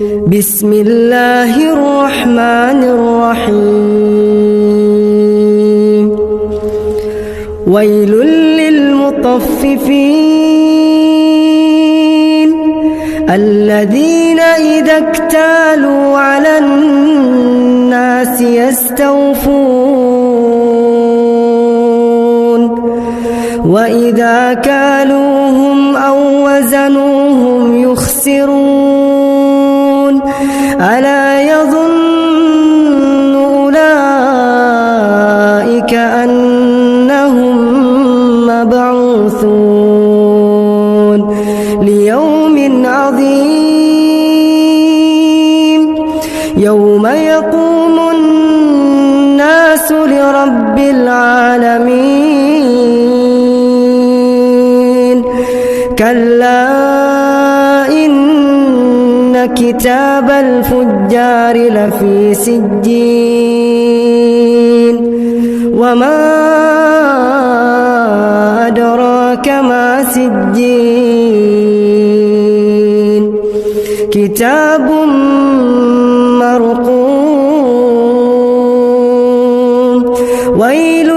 بسم الله الرحمن الرحيم ويل للمطففين الذين إذا اكتالوا على الناس يستوفون وإذا كالوهم أو وزنوهم يخسرون ألا يظن أولئك أنهم مبعوثون ليوم عظيم يوم يقوم الناس لرب العالمين كلا إن كتاب الفجار لفي سجين وما أدراك ما سجين كتاب مرقوم ويل